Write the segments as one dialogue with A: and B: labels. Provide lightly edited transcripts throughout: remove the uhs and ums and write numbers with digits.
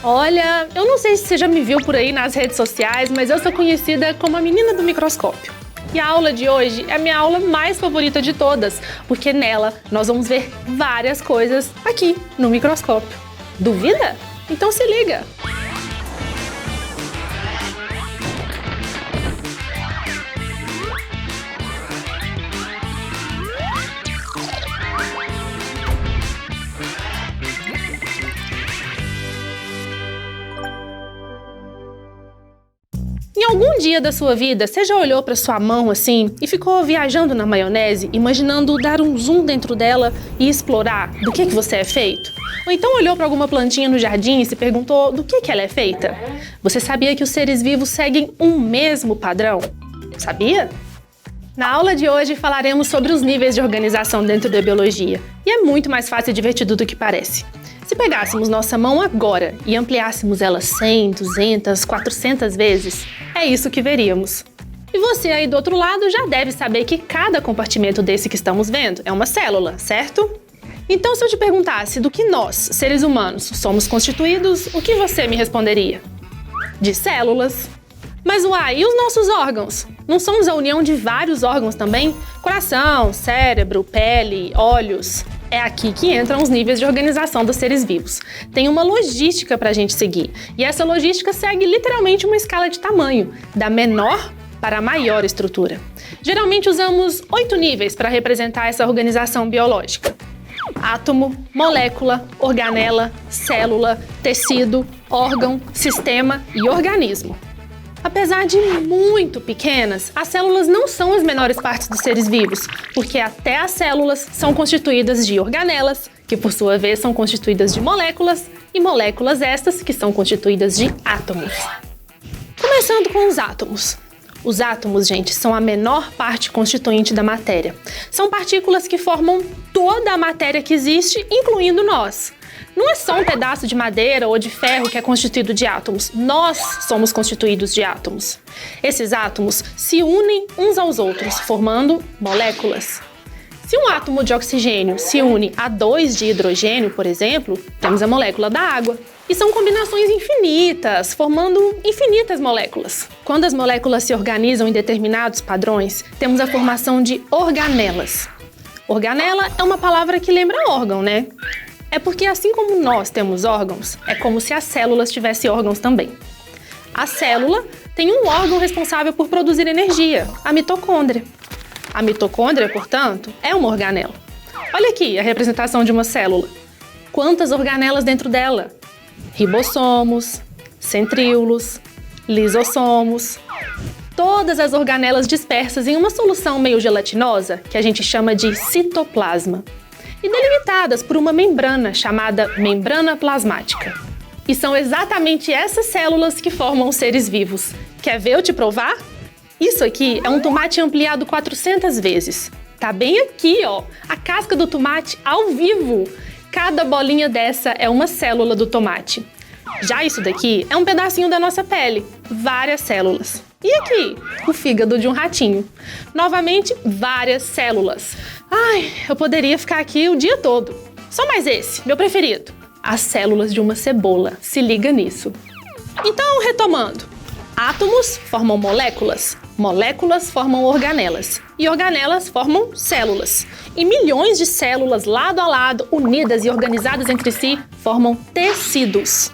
A: Olha, eu não sei se você já me viu por aí nas redes sociais, mas eu sou conhecida como a menina do microscópio. E a aula de hoje é a minha aula mais favorita de todas, porque nela nós vamos ver várias coisas aqui no microscópio. Duvida? Então se liga! Em algum dia da sua vida, você já olhou para sua mão assim e ficou viajando na maionese, imaginando dar um zoom dentro dela e explorar do que você é feito? Ou então olhou para alguma plantinha no jardim e se perguntou do que ela é feita? Você sabia que os seres vivos seguem um mesmo padrão? Sabia? Na aula de hoje falaremos sobre os níveis de organização dentro da biologia. E é muito mais fácil e divertido do que parece. Se pegássemos nossa mão agora e ampliássemos ela 100, 200, 400 vezes, é isso que veríamos. E você aí do outro lado já deve saber que cada compartimento desse que estamos vendo é uma célula, certo? Então, se eu te perguntasse do que nós, seres humanos, somos constituídos, o que você me responderia? De células. Mas uai, e os nossos órgãos? Não somos a união de vários órgãos também? Coração, cérebro, pele, olhos. É aqui que entram os níveis de organização dos seres vivos. Tem uma logística para a gente seguir. E essa logística segue literalmente uma escala de tamanho, da menor para a maior estrutura. Geralmente usamos 8 níveis para representar essa organização biológica. Átomo, molécula, organela, célula, tecido, órgão, sistema e organismo. Apesar de muito pequenas, as células não são as menores partes dos seres vivos, porque até as células são constituídas de organelas, que por sua vez são constituídas de moléculas, e moléculas estas que são constituídas de átomos. Começando com os átomos. Os átomos, gente, são a menor parte constituinte da matéria. São partículas que formam toda a matéria que existe, incluindo nós. Não é só um pedaço de madeira ou de ferro que é constituído de átomos. Nós somos constituídos de átomos. Esses átomos se unem uns aos outros, formando moléculas. Se um átomo de oxigênio se une a 2 de hidrogênio, por exemplo, temos a molécula da água. E são combinações infinitas, formando infinitas moléculas. Quando as moléculas se organizam em determinados padrões, temos a formação de organelas. Organela é uma palavra que lembra órgão, né? É porque assim como nós temos órgãos, é como se as células tivessem órgãos também. A célula tem um órgão responsável por produzir energia, a mitocôndria. A mitocôndria, portanto, é uma organela. Olha aqui a representação de uma célula. Quantas organelas dentro dela? Ribossomos, centríolos, lisossomos. Todas as organelas dispersas em uma solução meio gelatinosa, que a gente chama de citoplasma. E delimitadas por uma membrana chamada membrana plasmática. E são exatamente essas células que formam os seres vivos. Quer ver eu te provar? Isso aqui é um tomate ampliado 400 vezes. Tá bem aqui, ó, a casca do tomate ao vivo. Cada bolinha dessa é uma célula do tomate. Já isso daqui é um pedacinho da nossa pele, várias células. E aqui, o fígado de um ratinho. Novamente, várias células. Ai, eu poderia ficar aqui o dia todo. Só mais esse, meu preferido. As células de uma cebola. Se liga nisso. Então, retomando. Átomos formam moléculas. Moléculas formam organelas. E organelas formam células. E milhões de células lado a lado, unidas e organizadas entre si, formam tecidos.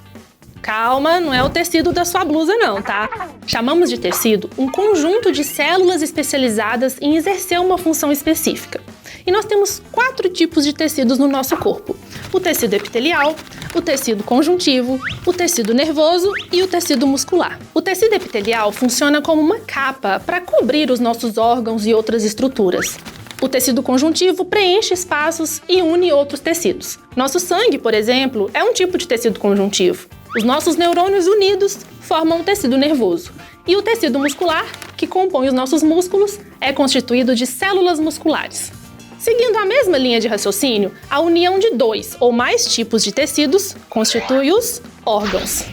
A: Calma, não é o tecido da sua blusa não, tá? Chamamos de tecido um conjunto de células especializadas em exercer uma função específica. E nós temos 4 tipos de tecidos no nosso corpo. O tecido epitelial, o tecido conjuntivo, o tecido nervoso e o tecido muscular. O tecido epitelial funciona como uma capa para cobrir os nossos órgãos e outras estruturas. O tecido conjuntivo preenche espaços e une outros tecidos. Nosso sangue, por exemplo, é um tipo de tecido conjuntivo. Os nossos neurônios unidos formam o tecido nervoso. E o tecido muscular, que compõe os nossos músculos, é constituído de células musculares. Seguindo a mesma linha de raciocínio, a união de 2 ou mais tipos de tecidos constitui os órgãos.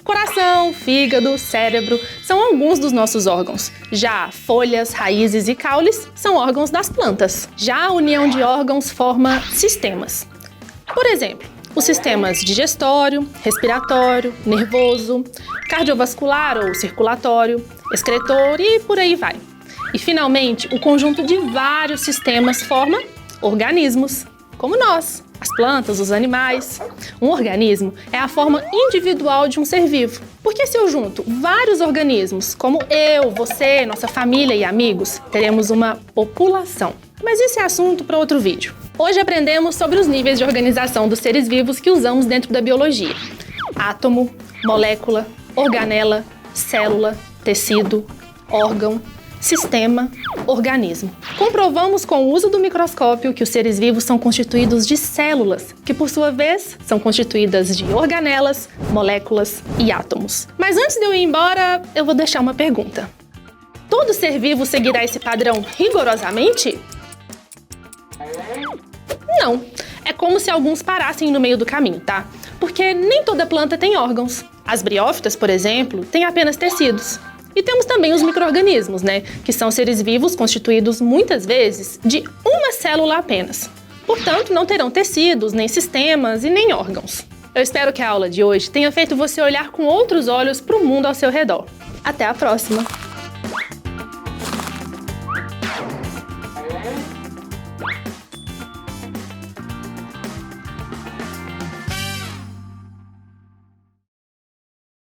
A: Coração, fígado, cérebro são alguns dos nossos órgãos. Já folhas, raízes e caules são órgãos das plantas. Já a união de órgãos forma sistemas. Por exemplo, os sistemas digestório, respiratório, nervoso, cardiovascular ou circulatório, excretor e por aí vai. E, finalmente, o conjunto de vários sistemas forma organismos, como nós, as plantas, os animais. Um organismo é a forma individual de um ser vivo. Porque se eu junto vários organismos, como eu, você, nossa família e amigos, teremos uma população. Mas esse é assunto para outro vídeo. Hoje aprendemos sobre os níveis de organização dos seres vivos que usamos dentro da biologia. Átomo, molécula, organela, célula, tecido, órgão, sistema, organismo. Comprovamos com o uso do microscópio que os seres vivos são constituídos de células, que por sua vez são constituídas de organelas, moléculas e átomos. Mas antes de eu ir embora, eu vou deixar uma pergunta. Todo ser vivo seguirá esse padrão rigorosamente? Não. É como se alguns parassem no meio do caminho, tá? Porque nem toda planta tem órgãos. As briófitas, por exemplo, têm apenas tecidos. E temos também os micro-organismos, né? Que são seres vivos constituídos muitas vezes de uma célula apenas. Portanto, não terão tecidos, nem sistemas e nem órgãos. Eu espero que a aula de hoje tenha feito você olhar com outros olhos para o mundo ao seu redor. Até a próxima!